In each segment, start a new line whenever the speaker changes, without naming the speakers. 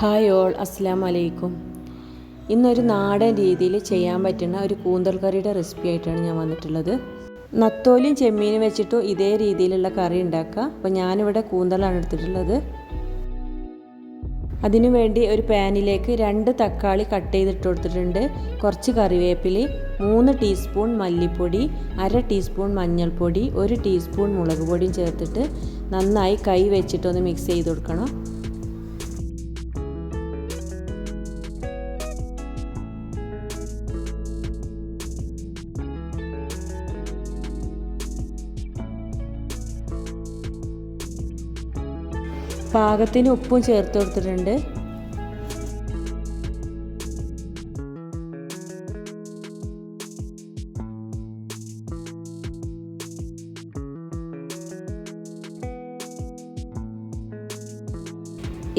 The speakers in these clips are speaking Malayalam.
ഹായ് ഓൾ, അസ്സലാമു അലൈക്കും. ഇന്നൊരു നാടൻ രീതിയിൽ ചെയ്യാൻ പറ്റുന്ന ഒരു കൂന്തൽ കറിയുടെ റെസിപ്പി ആയിട്ടാണ് ഞാൻ വന്നിട്ടുള്ളത്. നത്തോലിയും ചെമ്മീനും വെച്ചിട്ട് ഇതേ രീതിയിലുള്ള കറി ഉണ്ടാക്കുക. അപ്പോൾ ഞാനിവിടെ കൂന്തലാണ് എടുത്തിട്ടുള്ളത്. അതിനുവേണ്ടി ഒരു പാനിലേക്ക് 2 തക്കാളി കട്ട് ചെയ്തിട്ട് കൊടുത്തിട്ടുണ്ട്. കുറച്ച് കറിവേപ്പില, 3 ടീസ്പൂൺ മല്ലിപ്പൊടി, 1/2 ടീസ്പൂൺ മഞ്ഞൾപ്പൊടി, 1 ടീസ്പൂൺ മുളക് പൊടിയും ചേർത്തിട്ട് നന്നായി കൈ വെച്ചിട്ടൊന്ന് മിക്സ് ചെയ്ത് കൊടുക്കണം. പാകത്തിന് ഉപ്പും ചേർത്ത് കൊടുത്തിട്ടുണ്ട്.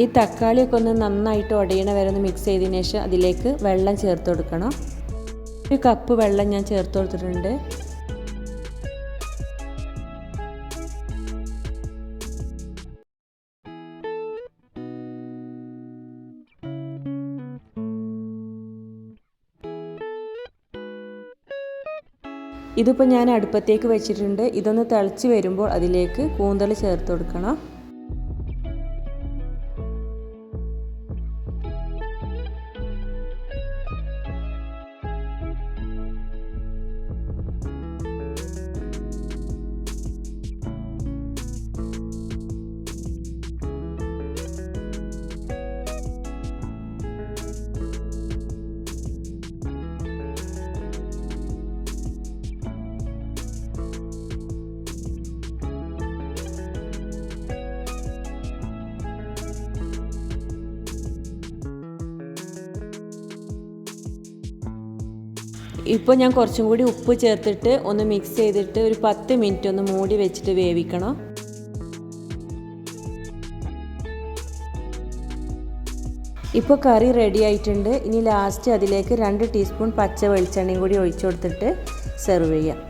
ഈ തക്കാളിയൊക്കെ ഒന്ന് നന്നായിട്ട് ഉടയണ വരെ ഒന്ന് മിക്സ് ചെയ്തതിന് ശേഷം അതിലേക്ക് വെള്ളം ചേർത്ത് കൊടുക്കണം. 1 കപ്പ് വെള്ളം ഞാൻ ചേർത്ത് കൊടുത്തിട്ടുണ്ട്. ഇതിപ്പോൾ ഞാൻ അടുപ്പത്തേക്ക് വെച്ചിട്ടുണ്ട്. ഇതൊന്ന് തിളച്ച് വരുമ്പോൾ അതിലേക്ക് കൂന്തൽ ചേർത്ത് കൊടുക്കണം. ഇപ്പോൾ ഞാൻ കുറച്ചും കൂടി ഉപ്പ് ചേർത്തിട്ട് ഒന്ന് മിക്സ് ചെയ്തിട്ട് ഒരു 10 മിനിറ്റ് ഒന്ന് മൂടി വെച്ചിട്ട് വേവിക്കണം. ഇപ്പോൾ കറി റെഡി ആയിട്ടുണ്ട്. ഇനി ലാസ്റ്റ് അതിലേക്ക് 2 ടീസ്പൂൺ പച്ച വെളിച്ചെണ്ണയും കൂടി ഒഴിച്ചു കൊടുത്തിട്ട് സെർവ് ചെയ്യാം.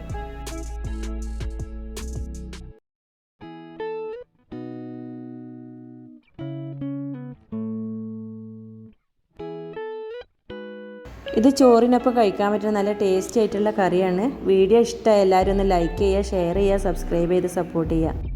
ഇത് ചോറിനൊപ്പം കഴിക്കാൻ പറ്റുന്ന നല്ല ടേസ്റ്റി ആയിട്ടുള്ള കറിയാണ്. വീഡിയോ ഇഷ്ടമായ എല്ലാവരും ഒന്ന് ലൈക്ക് ചെയ്യുക, ഷെയർ ചെയ്യുക, സബ്സ്ക്രൈബ് ചെയ്ത് സപ്പോർട്ട് ചെയ്യുക.